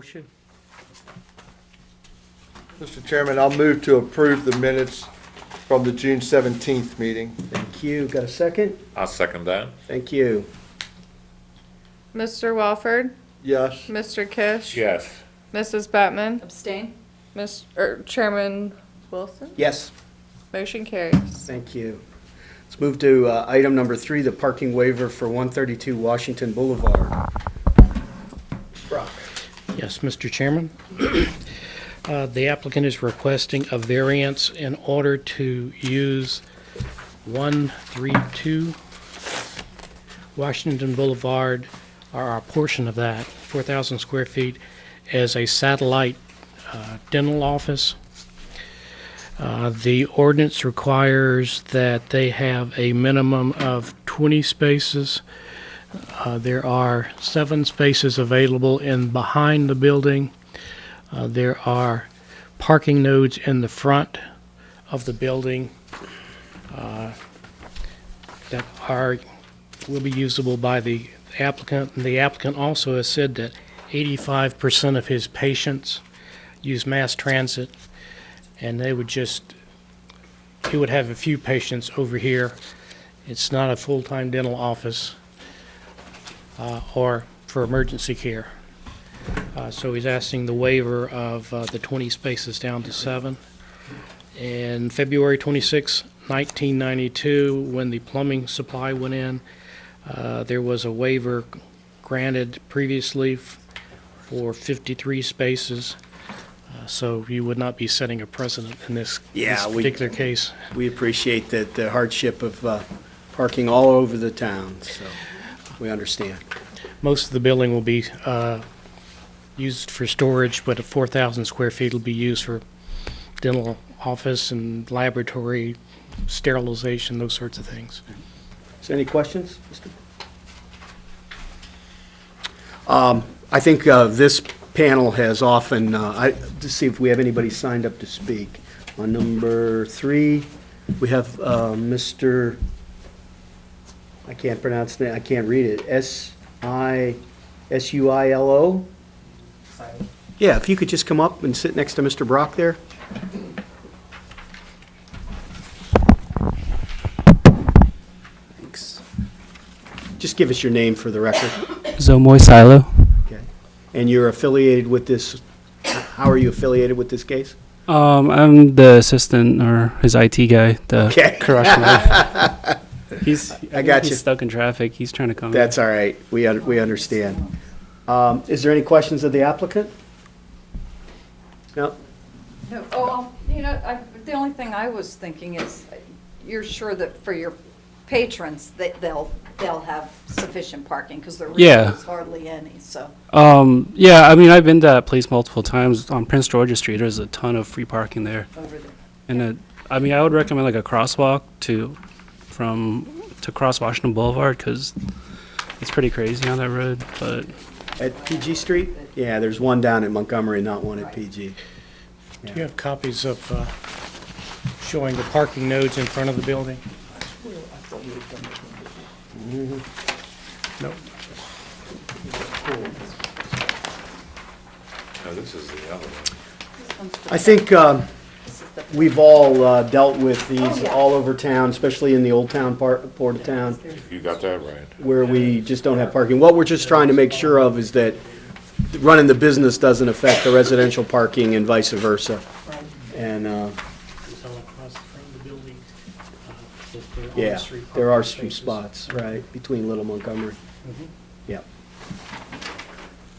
motion? Mr. Chairman, I'll move to approve the minutes from the June 17th meeting. Thank you. Got a second? I'll second that. Thank you. Mr. Walford, Yes. Mr. Kish, Yes. Mrs. Bettman, Abstain? Chairman Wilson. Yes. Motion carries. Thank you. Let's move to item number 3, the parking waiver for 132 Washington Boulevard. Brock. Yes, Mr. Chairman. The applicant is requesting a variance in order to use 132 Washington Boulevard, or a portion of that, 4,000 square feet, as a satellite dental office. The ordinance requires that they have a minimum of 20 spaces. There are 7 spaces available in behind the building. There are parking nodes in the front of the building that will be usable by the applicant. And the applicant also has said that 85% of his patients use mass transit, and he would have a few patients over here. It's not a full-time dental office or for emergency care. So he's asking the waiver of the 20 spaces down to 7. And February 26, 1992, when the plumbing supply went in, there was a waiver granted previously for 53 spaces. So you would not be setting a precedent in this particular case. We appreciate the hardship of parking all over the town, so we understand. Most of the building will be used for storage, but at 4,000 square feet will be used for dental office and laboratory, sterilization, those sorts of things. Is there any questions? I think this panel has often, to see if we have anybody signed up to speak. On number 3, we have Mr., I can't pronounce the name, I can't read it, Suilo? Yeah, if you could just come up and sit next to Mr. Brock there. Thanks. Just give us your name for the record. Zomoy Silo. Okay. And you're affiliated with this, how are you affiliated with this case? I'm the assistant or his IT guy, the Okay. Kourosh guy. I got you. He's stuck in traffic. He's trying to come. That's all right. We understand. Is there any questions of the applicant? No? No, oh, the only thing I was thinking is, you're sure that for your patrons, that they'll have sufficient parking, because there really Yeah. is hardly any, so. Yeah, I mean, I've been to that place multiple times on Prince George's Street. There's a ton of free parking there. Over there. And I mean, I would recommend like a crosswalk to cross Washington Boulevard, because it's pretty crazy on that road, but. At PG Street? Yeah, there's one down at Montgomery, not one at PG. Do you have copies of showing the parking nodes in front of the building? No. No, this is the other one. I think we've all dealt with these Oh, yeah. all over town, especially in the old town part of town, You got that right. where we just don't have parking. What we're just trying to make sure of is that running the business doesn't affect the residential parking and vice versa. And, It's all across the front of the building. yeah, there are some spots, right, between Little Montgomery. Yeah.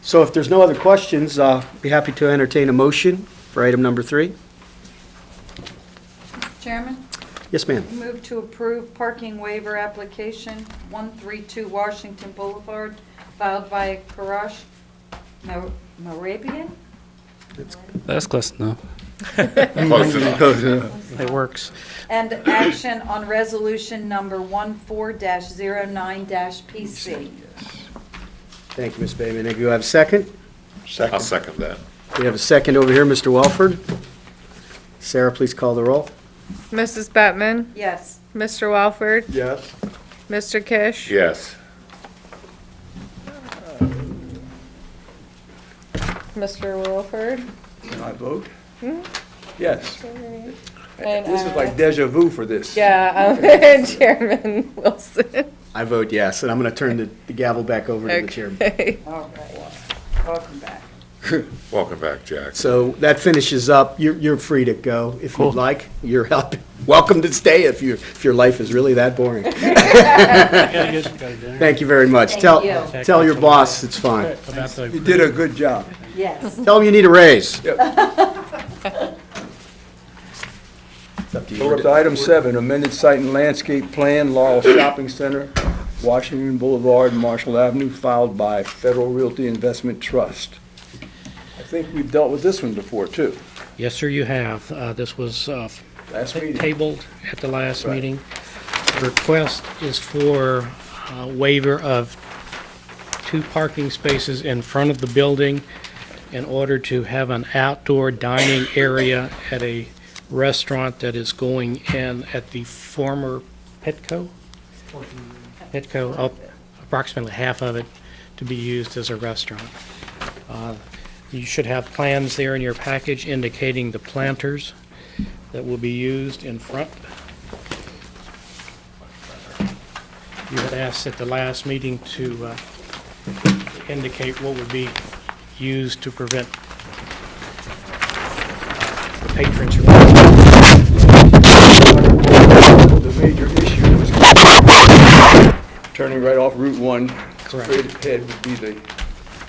So if there's no other questions, be happy to entertain a motion for item number 3. Chairman, Yes, ma'am. move to approve parking waiver application 132 Washington Boulevard, filed by Kourosh, Mehrabian? That's close enough. Close enough. It works. And action on resolution number 14-09-PC. Thank you, Ms. Bayman. Do you have a second? I'll second that. We have a second over here, Mr. Welford. Sarah, please call the roll. Mrs. Bettman, Yes. Mr. Walford, Yes. Mr. Kish, Yes. Mr. Wilford? Can I vote? Yes. And, This is like deja vu for this. Yeah, Chairman Wilson. I vote yes, and I'm going to turn the gavel back over to the chairman. Okay. All right. Welcome back. Welcome back, Jack. So that finishes up. You're free to go if you'd like. You're welcome to stay if your life is really that boring. Thank you very much. Thank you. Tell your boss it's fine. You did a good job. Yes. Tell him you need a raise. It's up to you. So we're up to item 7, amended site and landscape plan, Laurel Shopping Center, Washington Boulevard, Marshall Avenue, filed by Federal Realty Investment Trust. I think we've dealt with this one before, too. Yes, sir, you have. This was Last meeting. tabled at the last Right. meeting. The request is for waiver of 2 parking spaces in front of the building in order to have an outdoor dining area at a restaurant that is going in at the former Petco. Petco, approximately half of it to be used as a restaurant. You should have plans there in your package indicating the planters that will be used in front. You had asked at the last meeting to indicate what would be used to prevent the patrons from... The major issue was turning right off Route 1. Correct. Straight ahead would be the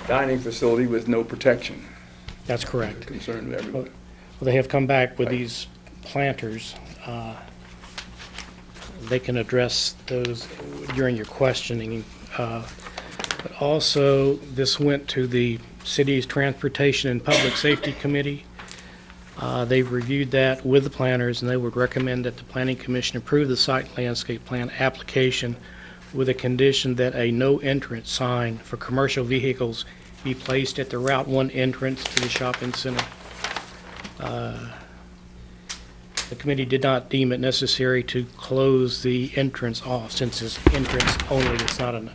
dining facility with no protection. That's correct. Concern of everyone. Well, they have come back with these planters. They can address those during your questioning. But also, this went to the city's Transportation and Public Safety Committee. They've reviewed that with the planners, and they would recommend that the Planning Commission approve the site landscape plan application with a condition that a no entrance sign for commercial vehicles be placed at the Route 1 entrance to the shopping center. The committee did not deem it necessary to close the entrance off, since it's entrance only, it's not an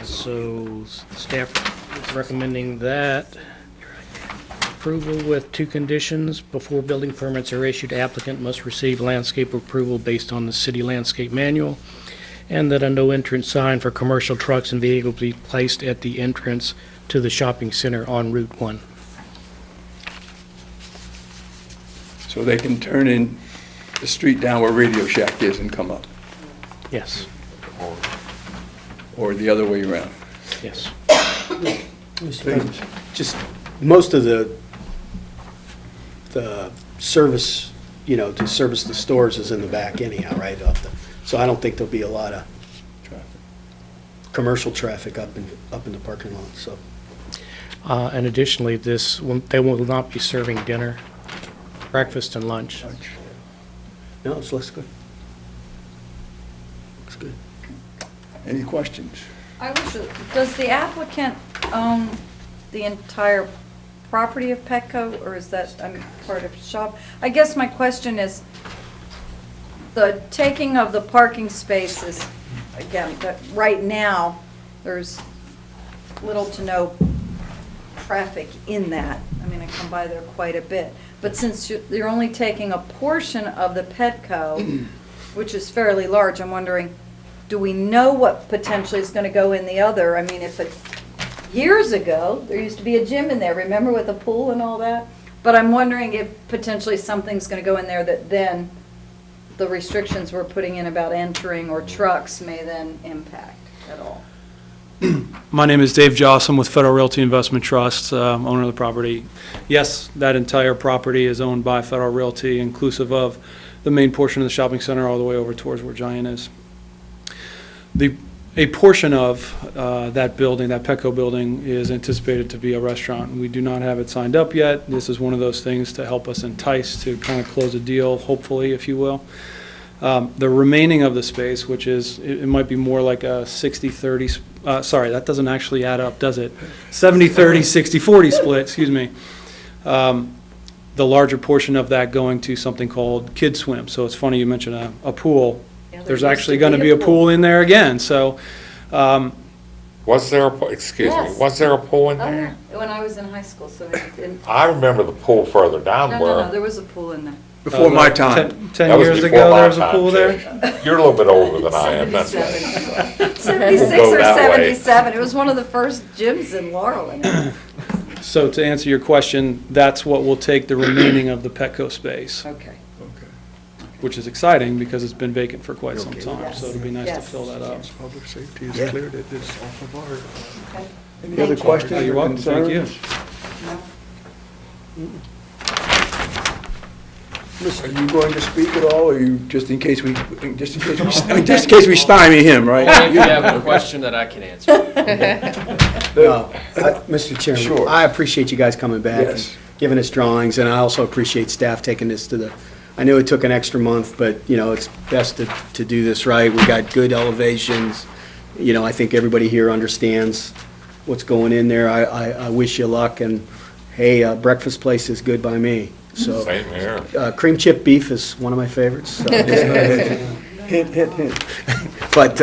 so staff is recommending that approval with 2 conditions. Before building permits are issued, applicant must receive landscape approval based on the city landscape manual, and that a no entrance sign for commercial trucks and vehicles be placed at the entrance to the shopping center on Route 1. So they can turn in the street down where Radio Shack is and come up, Yes, or the other way around. yes. Just, most of the service, to service the stores is in the back anyhow, right? So I don't think there'll be a lot of commercial traffic up in the parking lot, so. And additionally, they will not be serving dinner, breakfast, and lunch. No, it looks good. Looks good. Any questions? Does the applicant own the entire property of Petco, or is that part of shop? I guess my question is, the taking of the parking spaces, again, that right now, there's little to no traffic in that. I mean, I come by there quite a bit. But since you're only taking a portion of the Petco, which is fairly large, I'm wondering, do we know what potentially is going to go in the other? I mean, years ago, there used to be a gym in there, remember, with a pool and all that? But I'm wondering if potentially something's going to go in there that then the restrictions we're putting in about entering or trucks may then impact at all. My name is Dave Jossam with Federal Realty Investment Trust, owner of the property. Yes, that entire property is owned by Federal Realty, inclusive of the main portion of the shopping center all the way over towards where Giant is. A portion of that building, that Petco building, is anticipated to be a restaurant. We do not have it signed up yet. This is one of those things to help us entice to kind of close a deal, hopefully, if you will. The remaining of the space, which is, it might be more like a 60-30, sorry, that doesn't actually add up, does it? 70-30, 60-40 split, excuse me. The larger portion of that going to something called Kid Swim. So it's funny you mentioned a pool. Yeah, There's there used actually to going to be be a a pool in there again. So Was there a, excuse me, Yes. was there a pool in Oh, there? yeah, when I was in high school, so it didn't, I remember the pool further down no, where. there was a pool in there. Before my time. 10 That was years before ago, my there was a time, pool there? Jay. You're a little bit older than I am, that's right. 76 We'll go or that way. 77, it was one of the first gyms in Laurel. So to answer your question, that's what will take the remaining of the Petco space, Okay. which is exciting because it's been vacant for quite some Okay. time, so it'll be nice to Yes. fill that up. Public safety is Yeah. cleared at this off of our. Any other questions Oh, you're or welcome, thank you. concerns? Are you going to speak at all, or you, just in case we stymie him, right? Only if you have a question that I can answer. Mr. Chairman, Sure. I appreciate you guys coming back and Yes. giving us drawings, and I also appreciate staff taking this to the, I know it took an extra month, but, you know, it's best to do this right. We got good elevations. You know, I think everybody here understands what's going in there. I wish you luck, and, hey, breakfast place is good by me, so. Same here. Cream chip beef is one of my favorites, so. Hint, hint, hint. But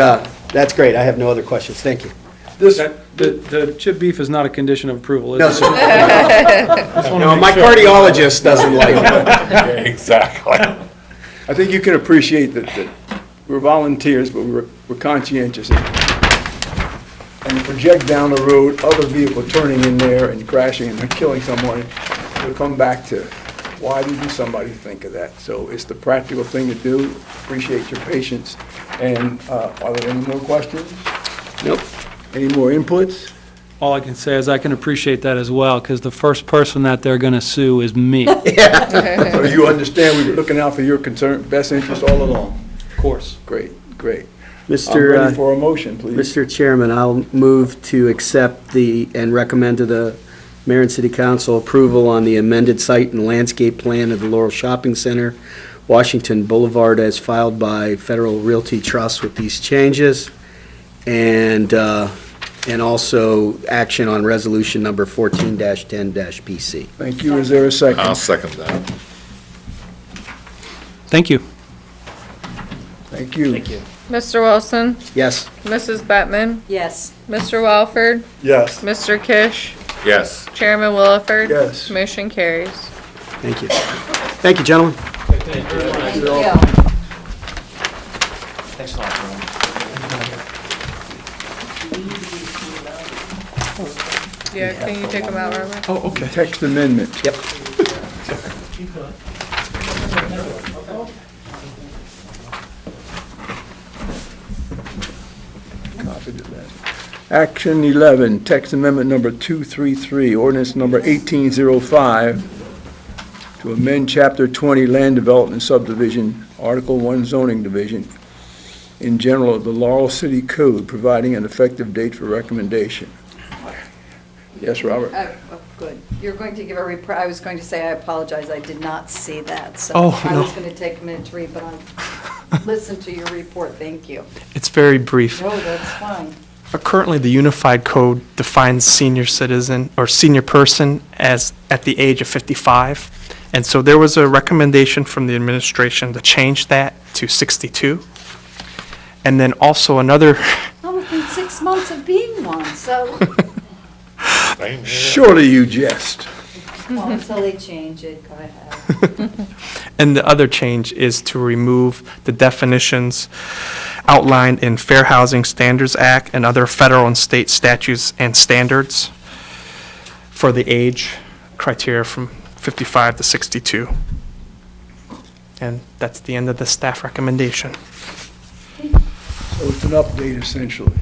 that's great. I have no other questions. Thank you. This, The chip beef is not a condition of approval, is it? No, sir. Just wanna No, make my sure. cardiologist doesn't like it. Exactly. I think you can appreciate that we're volunteers, but we're conscientious. And to project down the road, other vehicle turning in there and crashing and killing someone, we'll come back to, why didn't somebody think of that? So it's the practical thing to do. Appreciate your patience. And are there any more questions? Nope. Any more inputs? All I can say is I can appreciate that as well, because the first person that they're going to sue is me, of So you understand we were looking out for your concern, best interest all along. course. Great, great. I'm Mr. ready for a motion, please. Mr. Chairman, I'll move to accept and recommend to the Mayor and City Council approval on the amended site and landscape plan of the Laurel Shopping Center, Washington Boulevard, as filed by Federal Realty Trust with these changes, and also action on resolution number 14-10-PC. Thank you. Is there a I'll second? second that. Thank you. Thank you. Mr. Wilson, Yes? Mrs. Bettman, Yes. Mr. Walford, Yes. Mr. Kish, Yes. Chairman Williford. Yes. Motion carries. Thank you. Thank you, gentlemen. Yeah. Thanks a lot, Ron. Yeah, can you take them out, Robert? Oh, okay. Text amendment. Yep. Copied it last. Action 11, text amendment number 233, ordinance number 1805, to amend Chapter 20 Land Development and Subdivision, Article 1 Zoning Division, in general of the Laurel City Code, providing an effective date for recommendation. Yes, Robert? Oh, good. You're going to give a report, I was going to say, I apologize, I did not see that, so. Oh, I no. was going to take a minute to read, but I'll listen to your report, thank you. It's very brief. No, that's fine. Currently, the Unified Code defines senior citizen or senior person as at the age of 55. And so there was a recommendation from the administration to change that to 62. And then also another, Oh, within 6 months of being one, so, Same here. Surely you jest. well, until they change it, go ahead. and the other change is to remove the definitions outlined in Fair Housing Standards Act and other federal and state statutes and standards for the age criteria from 55 to 62. And that's the end of the staff recommendation. So it's an update essentially.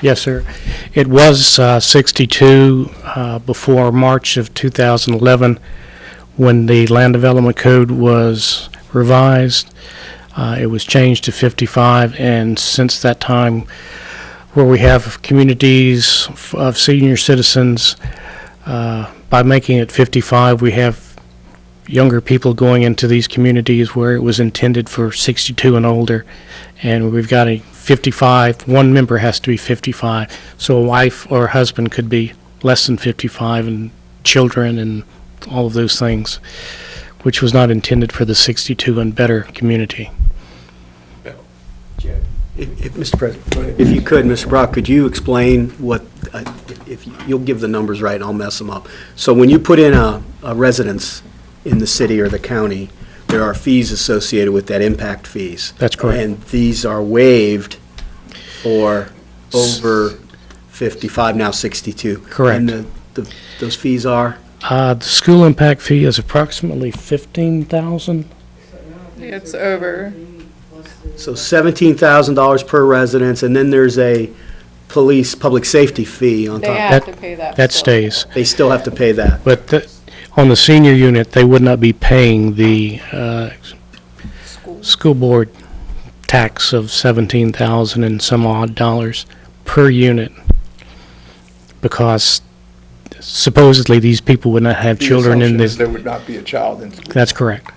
Yes, sir. It was 62 before March of 2011, when the Land Development Code was revised. It was changed to 55, and since that time, where we have communities of senior citizens, by making it 55, we have younger people going into these communities where it was intended for 62 and older, and we've got a 55, one member has to be 55, so a wife or a husband could be less than 55, and children and all of those things, which was not intended for the 62 and better community. Mr. President, if you could, Mr. Brock, could you explain what, if you'll give the numbers right, I'll mess them up. So when you put in a residence in the city or the county, there are fees associated with that, impact fees. That's correct. And these are waived for over 55, now 62. Correct. And those fees are? The school impact fee is approximately $15,000. It's over. So $17,000 per residence, and then there's a public safety fee on They top. have to pay that. That still. stays. They still have to pay that. But on the senior unit, they would not be paying the school board tax of $17,000 and some odd dollars per unit, because supposedly these people would not have The children in assumption is this. there would not be a child in school. That's correct.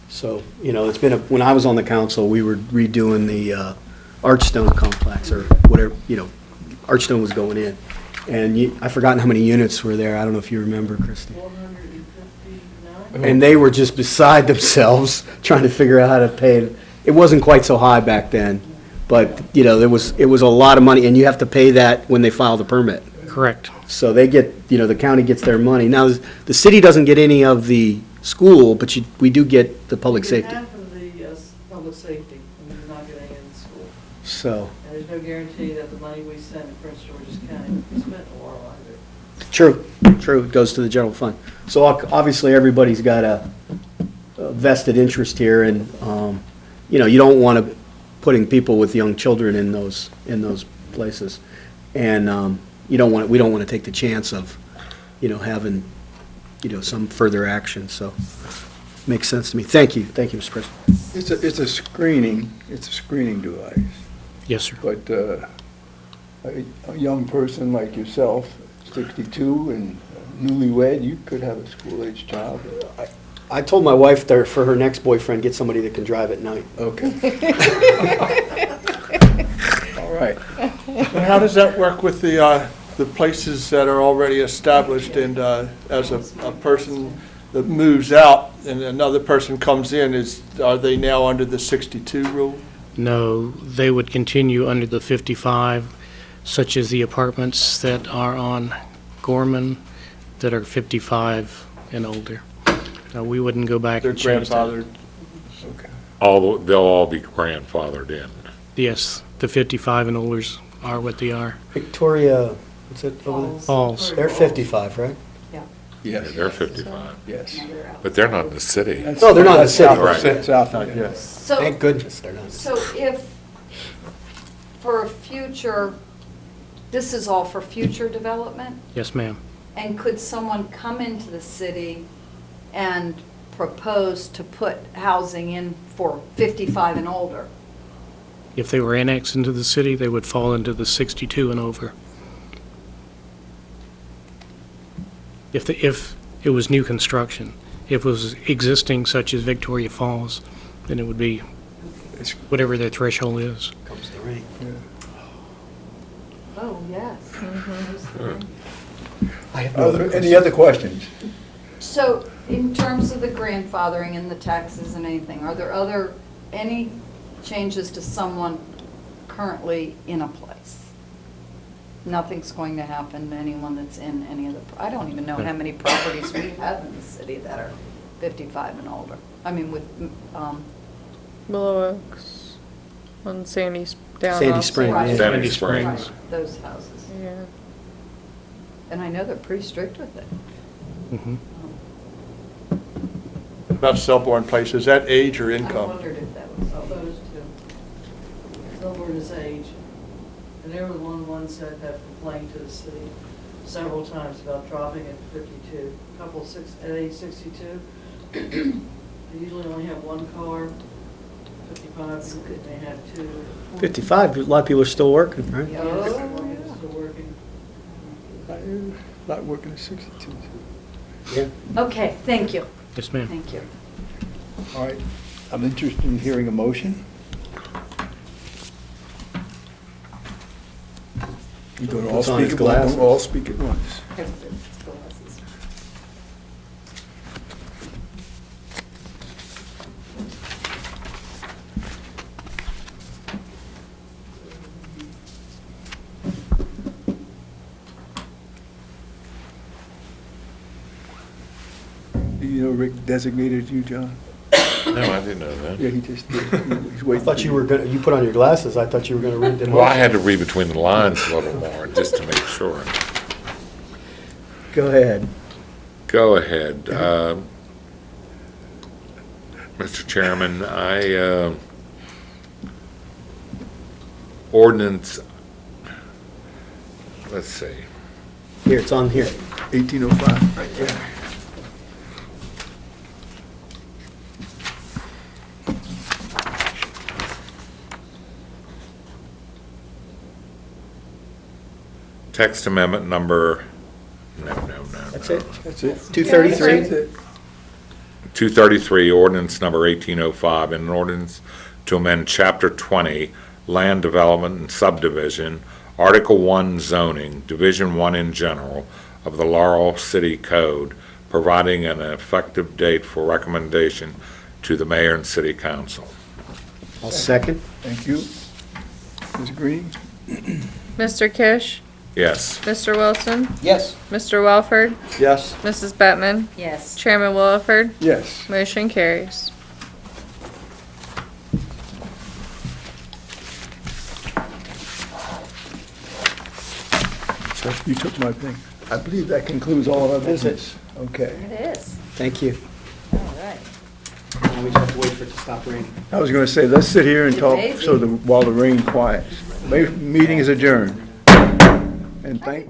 So, it's been, when I was on the council, we were redoing the Archstone complex, or whatever, Archstone was going in. And I've forgotten how many units were there. I don't know if you remember, Christie. 459? And they were just beside themselves trying to figure out how to pay it. It wasn't quite so high back then, but, it was a lot of money, and you have to pay that when they file the permit. Correct. So they get, the county gets their money. Now, the city doesn't get any of the school, but we do get the public safety. Half of the public safety, and we do not get any in the school. So, And there's no guarantee that the money we send in Prince George's County will be spent in Laurel either. true, it goes to the general fund. So obviously, everybody's got a vested interest here, and, you don't want to putting people with young children in those places. And, we don't want to take the chance of, having, some further action, so, makes sense to me. Thank you, Mr. President. It's a screening device, Yes, sir. but a young person like yourself, 62 and newlywed, you could have a school-age child. I told my wife there, for her next boyfriend, get somebody that can drive at night. Okay. All right. And how does that work with the places that are already established, and as a person that moves out and another person comes in, are they now under the 62 rule? No, they would continue under the 55, such as the apartments that are on Gorman that are 55 and older. We wouldn't go back They're and change that. grandfathered? Okay. They'll all be grandfathered in. Yes, the 55 and olders are what they are. Victoria, what's it over there? Falls. They're 55, right? Yes. They're 55, Yes. but they're not in the city. No, they're not in the city. Right. South, Yes. So, Thank goodness they're not. so if, for a future, this is all for future development? Yes, ma'am. And could someone come into the city and propose to put housing in for 55 and older? If they were annexed into the city, they would fall into the 62 and over. If it was new construction. If it was existing, such as Victoria Falls, then it would be whatever their threshold is. Comes the rain. Oh, yes. I have no other Any other questions? So, in terms of the grandfathering and the taxes and anything, are there any changes to someone currently in a place? Nothing's going to happen to anyone that's in any of the, I don't even know how many properties we have in the city that are 55 and older. I mean, with, Willow Oaks on Sandy's down Sandy off Spring, Right. yeah. Sandy right, Springs. those houses. Yeah. And I know they're pretty strict with it. Mhm. About Selborne Place, is that age or I income? wondered if that was all. Those two. Selborne is age. And they were the ones that have complained to the city several times about dropping at 52. Couple at age 62, they usually only have one car. 55, they have two. 55, a lot of people are still working, right? Yes, Oh, one is still working. Not working at 62. Yeah. Okay, thank you, Yes, ma'am. thank you. All right. I'm interested in hearing a motion. We're going to all Puts on his speak at once. glasses. We'll all speak at once. You know Rick designated you, John? No, I didn't know that. Yeah, he just did. He's I waiting. thought you were gonna, you put on your glasses, I thought you were gonna read them. Well, I had to read between the lines a little more, just to make sure. Go ahead. Go ahead. Mr. Chairman, ordinance, let's see. Here, it's on here. 1805, right there. Text amendment number, no. That's it? That's it. 233? That's it. 233, ordinance number 1805, an ordinance to amend Chapter 20, Land Development and Subdivision, Article 1 zoning, Division 1 in general of the Laurel City Code, providing an effective date for recommendation to the mayor and city council. I'll second. Thank you. Ms. Green? Mr. Kish, Yes. Mr. Wilson, Yes. Mr. Welford, Yes. Mrs. Bettman, Yes. Chairman Williford, Yes. motion carries. You took my thing. I believe that concludes all of our business. Okay. It is. Thank you. All right. Now we just have to wait for it to stop raining. I was going to say, let's sit here and talk Amazing. while the rain quiets. Meeting is adjourned. And thank